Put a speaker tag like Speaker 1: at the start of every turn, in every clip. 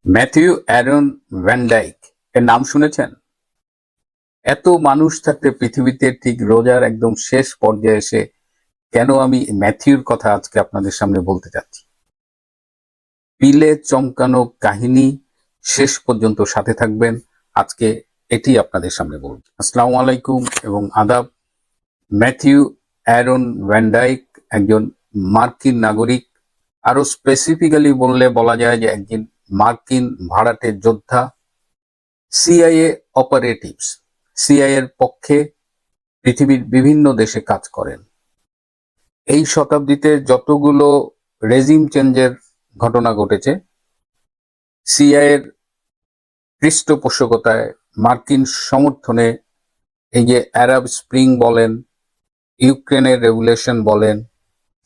Speaker 1: Matthew Aaron van Dijk এর নাম শুনেছেন? এত মানুষ থাকতে পৃথিবীতে ঠিক রোজার একদম শেষ পর্যায়ে এসে কেন আমি ম্যাথিউর কথা আজকে আপনাদের সামনে বলতে চাচ্ছি। পিলে চমকানো কাহিনী, শেষ পর্যন্ত সাথে থাকবেন। আজকে এটি আপনাদের সামনে বলব। আসসালামু আলাইকুম এবং আদাব। ম্যাথিউ অ্যারন ভ্যান ডাইক একজন মার্কিন নাগরিক, আরো স্পেসিফিক্যালি বললে বলা যায় যে একজন মার্কিন ভাড়াটে যোদ্ধা, সিআইএ অপারেটিভস, সিআইএ এর পক্ষে পৃথিবীর বিভিন্ন দেশে কাজ করেন। এই শতাব্দীতে যতগুলো রেজিম চেঞ্জের ঘটনা ঘটেছে, সিআইএ এর পৃষ্ঠপোষকতায়, মার্কিন সমর্থনে, এই যে আরব স্প্রিং বলেন, ইউক্রেনের রেভলিউশন বলেন,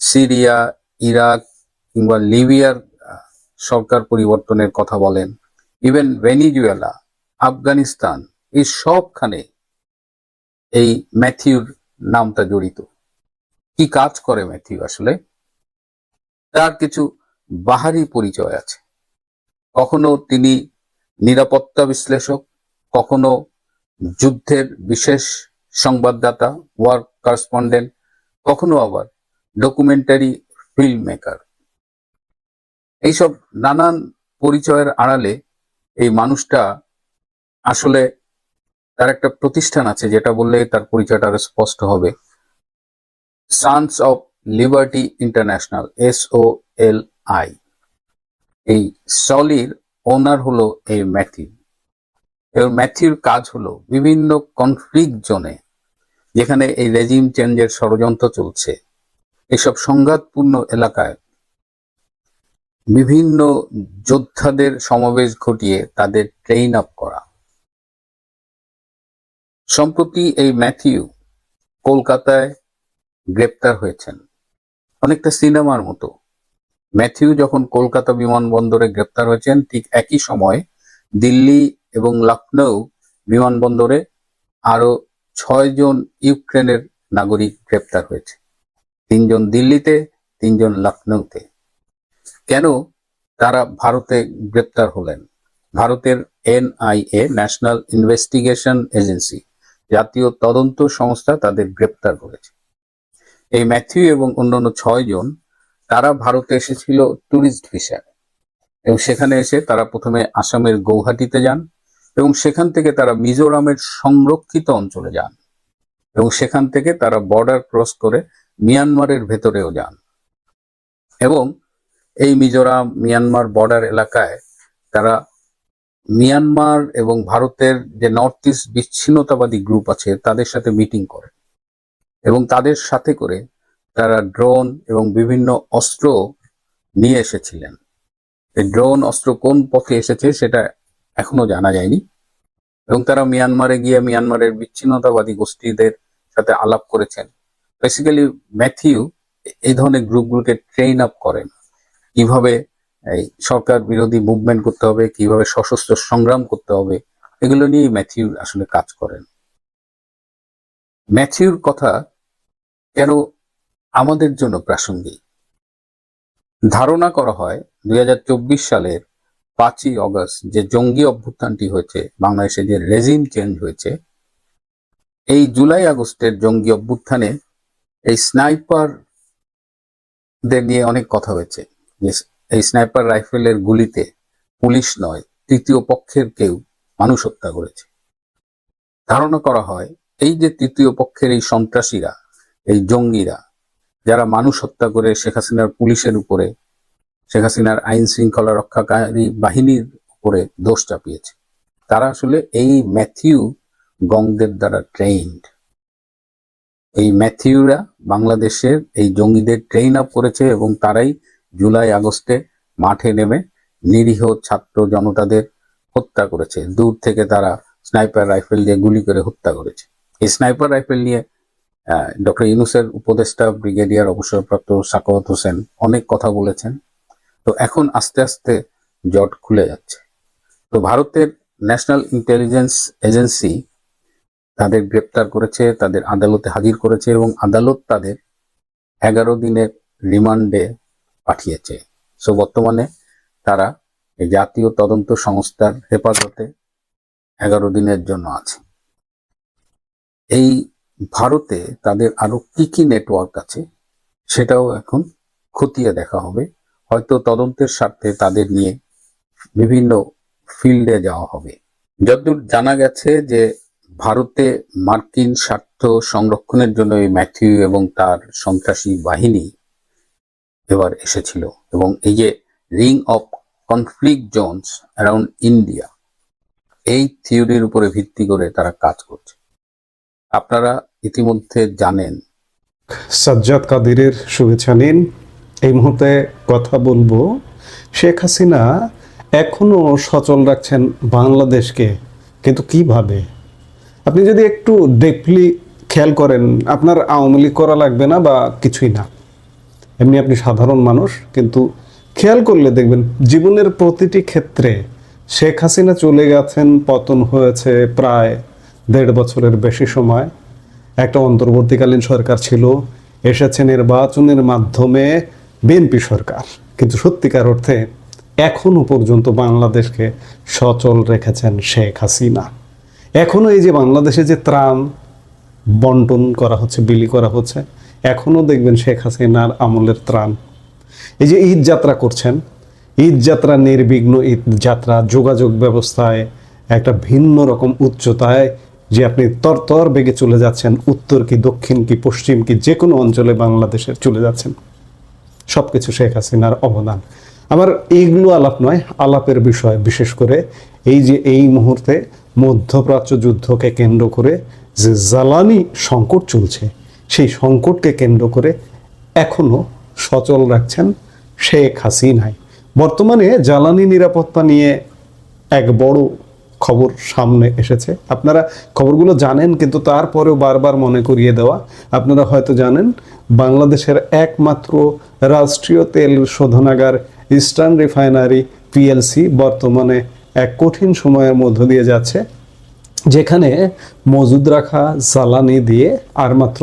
Speaker 1: সিরিয়া, ইরাক কিংবা লিবিয়ার সরকার পরিবর্তনের কথা বলেন, ইভেন ভেনিজুয়েলা, আফগানিস্তান, এই সবখানে এই ম্যাথিউর নামটা জড়িত। কি কাজ করে ম্যাথিউ আসলে? তার কিছু বাহারি পরিচয় আছে। কখনো তিনি নিরাপত্তা বিশ্লেষক, কখনো যুদ্ধের বিশেষ সংবাদদাতা, ওয়ার করেসপন্ডেন্ট, কখনো আবার ডকুমেন্টারি ফিল্ম মেকার। এইসব নানান পরিচয়ের আড়ালে এই মানুষটা আসলে, তার একটা প্রতিষ্ঠান আছে যেটা বললে তার পরিচয়টা আরো স্পষ্ট হবে। Sans of liberty international, SOLI। এই সলির ওনার হলো এই ম্যাথিউ। এবং ম্যাথিউর কাজ হলো বিভিন্ন কনফ্লিক্ট জোনে, যেখানে এই রেজিম চেঞ্জের ষড়যন্ত্র চলছে, এসব সংঘাতপূর্ণ এলাকায় বিভিন্ন যোদ্ধাদের সমাবেশ ঘটিয়ে তাদের ট্রেন আপ করা। সম্প্রতি এই ম্যাথিউ কলকাতায় গ্রেপ্তার হয়েছেন, অনেকটা সিনেমার মতো। ম্যাথিউ যখন কলকাতা বিমানবন্দরে গ্রেপ্তার হয়েছেন, ঠিক একই সময় দিল্লি এবং লখনৌ বিমানবন্দরে আরো 6 জন ইউক্রেনের নাগরিক গ্রেপ্তার হয়েছে। 3 জন দিল্লিতে, 3 জন লখনৌতে। কেন তারা ভারতে গ্রেপ্তার হলেন? ভারতের NIA, ন্যাশনাল ইনভেস্টিগেশন এজেন্সি, জাতীয় তদন্ত সংস্থা তাদের গ্রেপ্তার করেছে। এই ম্যাথিউ এবং অন্যান্য 6 জন, তারা ভারতে এসেছিল ট্যুরিস্ট ভিসায়, এবং সেখানে এসে তারা প্রথমে আসামের গৌহাটিতে যান, এবং সেখান থেকে তারা মিজোরামের সংরক্ষিত অঞ্চলে যান, এবং সেখান থেকে তারা বর্ডার ক্রস করে মিয়ানমারের ভেতরেও যান। এবং এই মিজোরাম মিয়ানমার বর্ডার এলাকায় তারা মিয়ানমার এবং ভারতের যে নর্থ ইস্ট বিচ্ছিন্নতাবাদী গ্রুপ আছে তাদের সাথে মিটিং করে, এবং তাদের সাথে করে তারা ড্রোন এবং বিভিন্ন অস্ত্র নিয়ে এসেছিলেন। এই ড্রোন অস্ত্র কোন পথে এসেছে সেটা এখনো জানা যায়নি, এবং তারা মিয়ানমারে গিয়ে মিয়ানমারের বিচ্ছিন্নতাবাদী গোষ্ঠীদের সাথে আলাপ করেছেন। বেসিক্যালি ম্যাথিউ এই ধরনের গ্রুপগুলোকে ট্রেন আপ করেন, কিভাবে এই সরকার বিরোধী মুভমেন্ট করতে হবে, কিভাবে সশস্ত্র সংগ্রাম করতে হবে, এগুলো নিয়ে ম্যাথিউ আসলে কাজ করেন। ম্যাথিউর কথা কেন আমাদের জন্য প্রাসঙ্গিক? ধারণা করা হয় 2024 সালের 5ই অগস্ট যে জঙ্গি অভ্যুত্থানটি হয়েছে, বাংলাদেশে যে রেজিম চেঞ্জ হয়েছে, এই জুলাই আগস্টের জঙ্গি অভ্যুত্থানে এই স্নাইপারদের নিয়ে অনেক কথা হয়েছে, যে এই স্নাইপার রাইফেলের গুলিতে পুলিশ নয়, তৃতীয় পক্ষের কেউ মানুষ হত্যা করেছে। ধারণা করা হয় এই যে তৃতীয় পক্ষের এই সন্ত্রাসীরা, এই জঙ্গিরা, যারা মানুষ হত্যা করে শেখ হাসিনার পুলিশের উপরে, শেখ হাসিনার আইন শৃঙ্খলা রক্ষাকারী বাহিনীর উপরে দোষ চাপিয়েছে, তারা আসলে এই ম্যাথিউ গংদের দ্বারা ট্রেইনড। এই ম্যাথিউরা বাংলাদেশের এই জঙ্গিদের ট্রেন আপ করেছে, এবং তারাই জুলাই আগস্টে মাঠে নেমে নিরীহ ছাত্র জনতাদের হত্যা করেছে। দূর থেকে তারা স্নাইপার রাইফেল দিয়ে গুলি করে হত্যা করেছে। এই স্নাইপার রাইফেল নিয়ে ডক্টর ইউনূসের উপদেষ্টা ব্রিগেডিয়ার অবসরপ্রাপ্ত সাখাওয়াত হোসেন অনেক কথা বলেছেন। তো এখন আস্তে আস্তে জট খুলে যাচ্ছে। তো ভারতের ন্যাশনাল ইন্টেলিজেন্স এজেন্সি তাদের গ্রেপ্তার করেছে, তাদের আদালতে হাজির করেছে, এবং আদালত তাদের 11 দিনের রিমান্ডে পাঠিয়েছে। সো বর্তমানে তারা এই জাতীয় তদন্ত সংস্থার হেফাজতে 11 দিনের জন্য আছে। এই ভারতে তাদের আরো কি কি নেটওয়ার্ক আছে সেটাও এখন খতিয়ে দেখা হবে। হয়তো তদন্তের স্বার্থে তাদের নিয়ে বিভিন্ন ফিল্ডে যাওয়া হবে। যতদূর জানা গেছে যে ভারতে মার্কিন স্বার্থ সংরক্ষণের জন্য এই ম্যাথিউ এবং তার সন্ত্রাসী বাহিনী এবার এসেছিল, এবং এই যে ring of conflict Jones around India, এই থিওরির উপরে ভিত্তি করে তারা কাজ করছে। আপনারা ইতিমধ্যে জানেন।
Speaker 2: সাজ্জাদ কাদিরের শুভেচ্ছা নিন। এই মুহূর্তে কথা বলবো, শেখ হাসিনা এখনো সচল রাখছেন বাংলাদেশকে, কিন্তু কিভাবে? আপনি যদি একটু ডিপলি খেয়াল করেন, আপনার আওয়ামী লীগ করা লাগবে না বা কিছুই না, এমনি আপনি সাধারণ মানুষ, কিন্তু খেয়াল করলে দেখবেন জীবনের প্রতিটি ক্ষেত্রে শেখ হাসিনা চলে গেছেন, পতন হয়েছে প্রায় 1.5 বছরের বেশি সময়। একটা অন্তর্বর্তীকালীন সরকার ছিল, এসেছে নির্বাচনের মাধ্যমে বিএনপি সরকার, কিন্তু সত্যিকার অর্থে এখনো পর্যন্ত বাংলাদেশকে সচল রেখেছেন শেখ হাসিনা। এখনো এই যে বাংলাদেশে যে ত্রাণ বন্টন করা হচ্ছে, বিলি করা হচ্ছে, এখনো দেখবেন শেখ হাসিনার আমলের ত্রাণ। এই যে ঈদ যাত্রা করছেন, ঈদ যাত্রা নির্বিঘ্ন ঈদ যাত্রা, যোগাযোগ ব্যবস্থায় একটা ভিন্ন রকম উচ্চতায়, যে আপনি তরতর বেগে চলে যাচ্ছেন, উত্তর কি দক্ষিণ কি পশ্চিম কি যে কোনো অঞ্চলে বাংলাদেশের চলে যাচ্ছেন, সবকিছু শেখ হাসিনার অবদান। আমার এইগুলো আলাপ নয়, আলাপের বিষয় বিশেষ করে এই যে এই মুহূর্তে মধ্যপ্রাচ্য যুদ্ধকে কেন্দ্র করে যে জ্বালানি সংকট চলছে, সেই সংকটকে কেন্দ্র করে এখনো সচল রাখছেন শেখ হাসিনাই। বর্তমানে জ্বালানি নিরাপত্তা নিয়ে এক বড় খবর সামনে এসেছে। আপনারা খবরগুলো জানেন, কিন্তু তারপরেও বারবার মনে করিয়ে দেওয়া। আপনারা হয়তো জানেন, বাংলাদেশের একমাত্র রাষ্ট্রীয় তেল শোধনাগার ইস্টার্ন রিফাইনারি পিএলসি বর্তমানে এক কঠিন সময়ের মধ্য দিয়ে যাচ্ছে, যেখানে মজুদ রাখা জ্বালানি দিয়ে আর মাত্র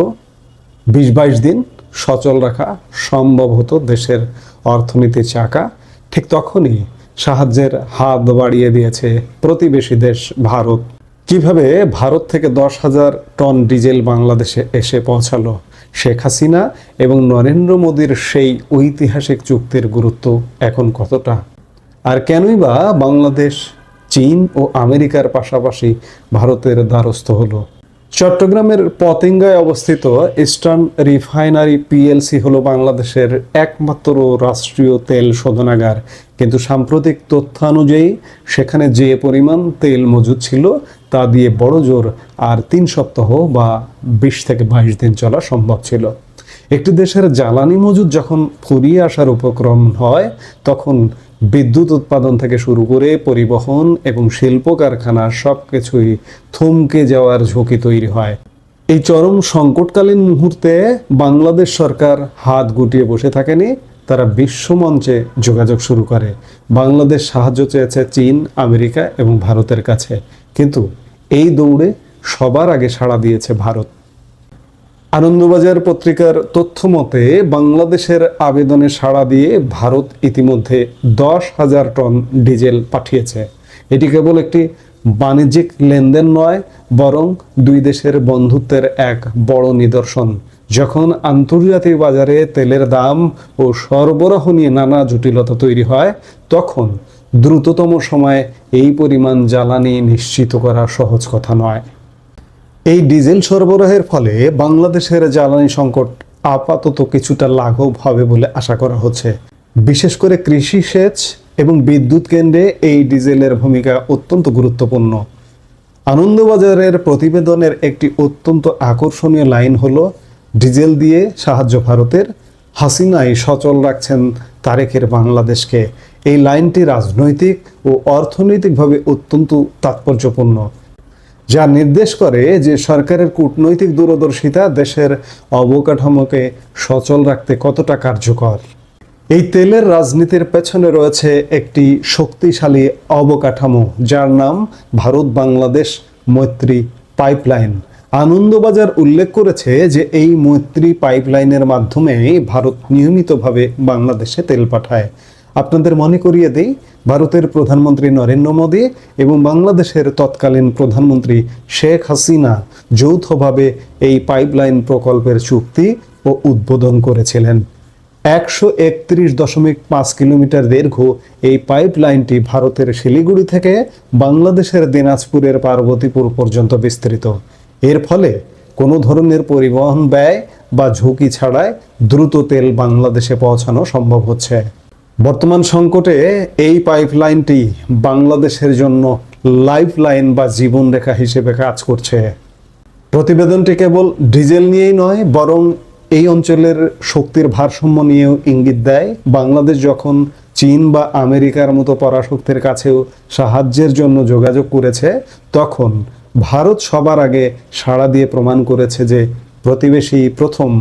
Speaker 2: 20-22 দিন সচল রাখা সম্ভব হতো দেশের অর্থনীতির চাকা। ঠিক তখনই সাহায্যের হাত বাড়িয়ে দিয়েছে প্রতিবেশী দেশ ভারত। কিভাবে ভারত থেকে 10,000 টন ডিজেল বাংলাদেশে এসে পৌঁছালো? শেখ হাসিনা এবং নরেন্দ্র মোদীর সেই ঐতিহাসিক চুক্তির গুরুত্ব এখন কতটা? আর কেনই বা বাংলাদেশ চীন ও আমেরিকার পাশাপাশি ভারতের দ্বারস্থ হলো? চট্টগ্রামের পতেঙ্গায় অবস্থিত ইস্টার্ন রিফাইনারি পিএলসি হলো বাংলাদেশের একমাত্র রাষ্ট্রীয় তেল শোধনাগার, কিন্তু সাম্প্রতিক তথ্যানুযায়ী সেখানে যে পরিমাণ তেল মজুদ ছিল তা দিয়ে বড় জোর আর 3 সপ্তাহ বা 20 থেকে 22 দিন চলা সম্ভব ছিল। একটি দেশের জ্বালানি মজুদ যখন ফুরিয়ে আসার উপক্রম হয়, তখন বিদ্যুৎ উৎপাদন থেকে শুরু করে পরিবহন এবং শিল্প কারখানা সবকিছুই থমকে যাওয়ার ঝুঁকি তৈরি হয়। এই চরম সংকটকালীন মুহূর্তে বাংলাদেশ সরকার হাত গুটিয়ে বসে থাকেনি, তারা বিশ্বমঞ্চে যোগাযোগ শুরু করে। বাংলাদেশ সাহায্য চেয়েছে চীন, আমেরিকা এবং ভারতের কাছে, কিন্তু এই দৌড়ে সবার আগে সাড়া দিয়েছে ভারত। আনন্দবাজার পত্রিকার তথ্য মতে বাংলাদেশের আবেদনে সাড়া দিয়ে ভারত ইতিমধ্যে 10,000 টন ডিজেল পাঠিয়েছে। এটি কেবল একটি বাণিজ্যিক লেনদেন নয়, বরং দুই দেশের বন্ধুত্বের এক বড় নিদর্শন। যখন আন্তর্জাতিক বাজারে তেলের দাম ও সরবরাহ নিয়ে নানা জটিলতা তৈরি হয়, তখন দ্রুততম সময়ে এই পরিমাণ জ্বালানি নিশ্চিত করা সহজ কথা নয়। এই ডিজেল সরবরাহের ফলে বাংলাদেশের জ্বালানি সংকট আপাতত কিছুটা লাঘব হবে বলে আশা করা হচ্ছে। বিশেষ করে কৃষি সেচ এবং বিদ্যুৎ কেন্দ্রে এই ডিজেলের ভূমিকা অত্যন্ত গুরুত্বপূর্ণ। আনন্দবাজারের প্রতিবেদনের একটি অত্যন্ত আকর্ষণীয় লাইন হলো, ডিজেল দিয়ে সাহায্য ভারতের, হাসিনাই সচল রাখছেন তারেকের বাংলাদেশকে। এই লাইনটি রাজনৈতিক ও অর্থনৈতিকভাবে অত্যন্ত তাৎপর্যপূর্ণ, যা নির্দেশ করে যে সরকারের কূটনৈতিক দূরদর্শিতা দেশের অবকাঠামোকে সচল রাখতে কতটা কার্যকর। এই তেলের রাজনীতির পেছনে রয়েছে একটি শক্তিশালী অবকাঠামো, যার নাম ভারত বাংলাদেশ মৈত্রী পাইপলাইন। আনন্দবাজার উল্লেখ করেছে যে এই মৈত্রী পাইপলাইনের মাধ্যমে ভারত নিয়মিতভাবে বাংলাদেশে তেল পাঠায়। আপনাদের মনে করিয়ে দেই, ভারতের প্রধানমন্ত্রী নরেন্দ্র মোদী এবং বাংলাদেশের তৎকালীন প্রধানমন্ত্রী শেখ হাসিনা যৌথভাবে এই পাইপলাইন প্রকল্পের চুক্তি ও উদ্বোধন করেছিলেন। 131.5 কিলোমিটার দীর্ঘ এই পাইপলাইনটি ভারতের শিলিগুড়ি থেকে বাংলাদেশের দিনাজপুরের পার্বতীপুর পর্যন্ত বিস্তৃত। এর ফলে কোনো ধরনের পরিবহন ব্যয় বা ঝুঁকি ছাড়াই দ্রুত তেল বাংলাদেশে পৌঁছানো সম্ভব হচ্ছে। বর্তমান সংকটে এই পাইপলাইনটি বাংলাদেশের জন্য লাইফলাইন বা জীবনরেখা হিসেবে কাজ করছে। প্রতিবেদনটি কেবল ডিজেল নিয়েই নয়, বরং এই অঞ্চলের শক্তির ভারসাম্য নিয়েও ইঙ্গিত দেয়। বাংলাদেশ যখন চীন বা আমেরিকার মতো পরাশক্তির কাছেও সাহায্যের জন্য যোগাযোগ করেছে, তখন ভারত সবার আগে সাড়া দিয়ে প্রমাণ করেছে যে প্রতিবেশী প্রথম,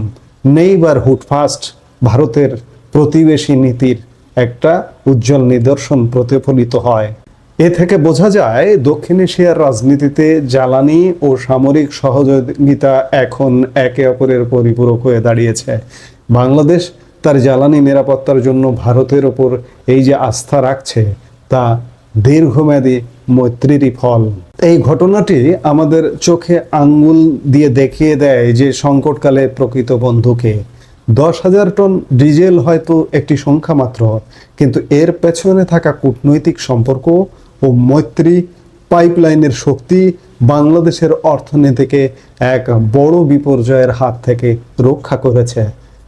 Speaker 2: নেইবারহুড ফার্স্ট, ভারতের প্রতিবেশী নীতির একটা উজ্জ্বল নিদর্শন প্রতিফলিত হয়। এ থেকে বোঝা যায় দক্ষিণ এশিয়ার রাজনীতিতে জ্বালানি ও সামরিক সহযোগিতা এখন একে অপরের পরিপূরক হয়ে দাঁড়িয়েছে। বাংলাদেশ তার জ্বালানি নিরাপত্তার জন্য ভারতের ওপর এই যে আস্থা রাখছে, তা দীর্ঘমেয়াদী মৈত্রীরই ফল। এই ঘটনাটি আমাদের চোখে আঙ্গুল দিয়ে দেখিয়ে দেয় যে সংকটকালে প্রকৃত বন্ধুকে। 10,000 টন ডিজেল হয়তো একটি সংখ্যা মাত্র, কিন্তু এর পেছনে থাকা কূটনৈতিক সম্পর্ক ও মৈত্রী, পাইপলাইনের শক্তি বাংলাদেশের অর্থনীতিকে এক বড় বিপর্যয়ের হাত থেকে রক্ষা করেছে।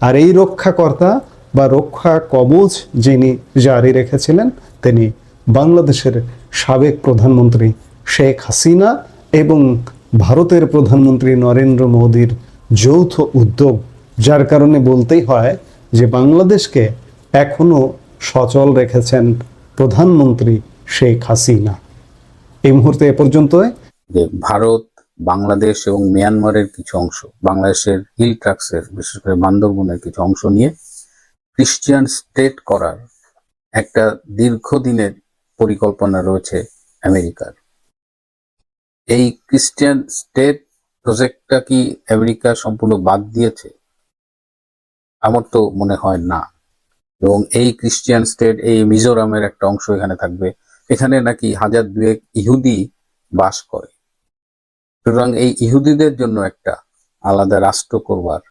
Speaker 2: আর এই রক্ষাকর্তা বা রক্ষা কবচ যিনি জারি রেখেছিলেন, তিনি বাংলাদেশের সাবেক প্রধানমন্ত্রী শেখ হাসিনা এবং ভারতের প্রধানমন্ত্রী নরেন্দ্র মোদীর যৌথ উদ্যোগ, যার কারণে বলতেই হয় যে বাংলাদেশকে এখনো সচল রেখেছেন প্রধানমন্ত্রী শেখ হাসিনা। এই মুহূর্তে এ পর্যন্ত।
Speaker 1: যে ভারত, বাংলাদেশ এবং মিয়ানমারের কিছু অংশ, বাংলাদেশের হিল ট্রাক্সের বিশেষ করে বান্দরবনের কিছু অংশ নিয়ে ক্রিশ্চিয়ান স্টেট করার একটা দীর্ঘদিনের পরিকল্পনা রয়েছে আমেরিকার। এই ক্রিশ্চিয়ান স্টেট প্রজেক্টটা কি আমেরিকা সম্পূর্ণ বাদ দিয়েছে? আমার তো মনে হয় না। এবং এই ক্রিশ্চিয়ান স্টেট, এই মিজোরামের একটা অংশ এখানে থাকবে। এখানে নাকি 1,000-2,000 ইহুদি বাস করে। সুতরাং এই ইহুদিদের জন্য একটা আলাদা রাষ্ট্র করবার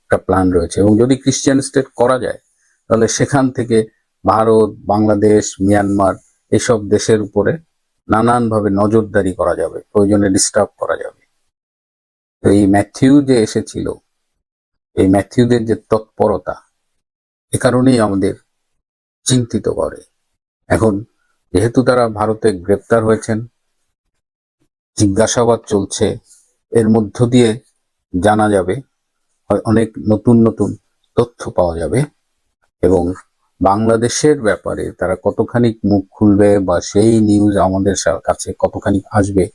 Speaker 1: একটা প্ল্যান রয়েছে। এবং যদি ক্রিশ্চিয়ান স্টেট করা যায়, তাহলে সেখান থেকে ভারত, বাংলাদেশ, মিয়ানমার এসব দেশের উপরে নানানভাবে নজরদারি করা যাবে, প্রয়োজনে ডিস্টার্ব করা যাবে। তো এই ম্যাথিউ যে এসেছিল, এই ম্যাথিউদের যে তৎপরতা, এ কারণেই আমাদের চিন্তিত করে। এখন যেহেতু তারা ভারতে গ্রেপ্তার হয়েছেন, জিজ্ঞাসাবাদ চলছে, এর মধ্য দিয়ে জানা যাবে, অনেক নতুন নতুন তথ্য পাওয়া যাবে। এবং বাংলাদেশের ব্যাপারে তারা কতখানি মুখ খুলবে বা সেই নিউজ আমাদের কাছে কতখানি আসবে,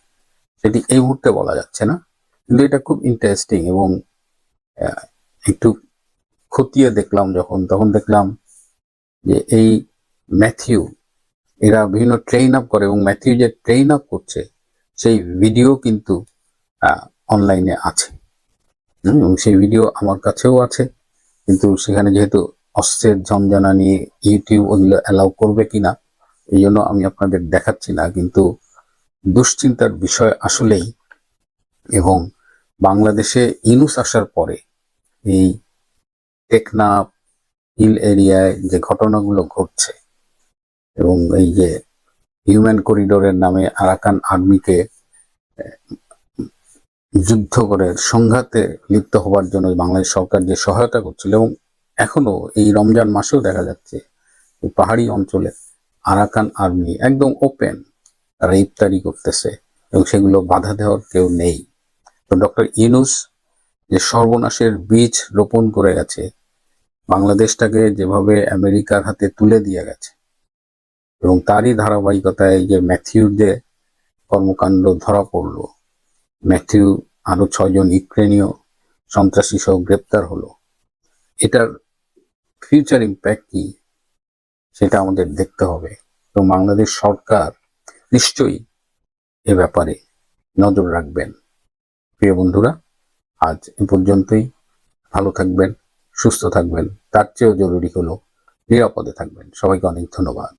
Speaker 1: সেটি এই মুহূর্তে বলা যাচ্ছে না। কিন্তু এটা খুব ইন্টারেস্টিং। এবং একটু খতিয়ে দেখলাম তখন দেখলাম যে এই ম্যাথিউ, এরা বিভিন্ন ট্রেন আপ করে, এবং ম্যাথিউ যে ট্রেন আপ করছে সেই ভিডিও কিন্তু অনলাইনে আছে। এবং সেই ভিডিও আমার কাছেও আছে, কিন্তু সেখানে যেহেতু অস্ত্রের ঝঞ্ঝানি ইউটিউব ওগুলো অ্যালাউ করবে কিনা, এই জন্য আমি আপনাদের দেখাচ্ছি না। কিন্তু দুশ্চিন্তার বিষয় আসলেই। এবং বাংলাদেশে ইউনূস আসার পরে এই টেকনাফ হিল এরিয়ায় যে ঘটনাগুলো ঘটছে, এবং এই যে হিউম্যান করিডোরের নামে আরাকান আর্মিকে যুদ্ধ করে সংঘাতে লিপ্ত হবার জন্য বাংলাদেশ সরকার যে সহায়তা করছিল, এবং এখনো এই রমজান মাসেও দেখা যাচ্ছে এই পাহাড়ি অঞ্চলে আরাকান আর্মি একদম ওপেন তারা ইফতারি করতেছে, এবং সেগুলো বাধা দেওয়ার কেউ নেই। তো ডক্টর ইউনূস যে সর্বনাশের বীজ রোপণ করে গেছে, বাংলাদেশটাকে যেভাবে আমেরিকার হাতে তুলে দিয়ে গেছে, এবং তারই ধারাবাহিকতায় যে ম্যাথিউর যে কর্মকাণ্ড ধরা পড়লো, ম্যাথিউ আরো 6 জন ইউক্রেনীয় সন্ত্রাসী সহ গ্রেপ্তার হলো, এটার ফিউচার ইম্প্যাক্ট কি সেটা আমাদের দেখতে হবে। এবং বাংলাদেশ সরকার নিশ্চয়ই এ ব্যাপারে নজর রাখবেন। প্রিয় বন্ধুরা, আজ এ পর্যন্তই। ভালো থাকবেন, সুস্থ থাকবেন। তার চেয়েও জরুরি হলো নিরাপদে থাকবেন। সবাইকে অনেক ধন্যবাদ।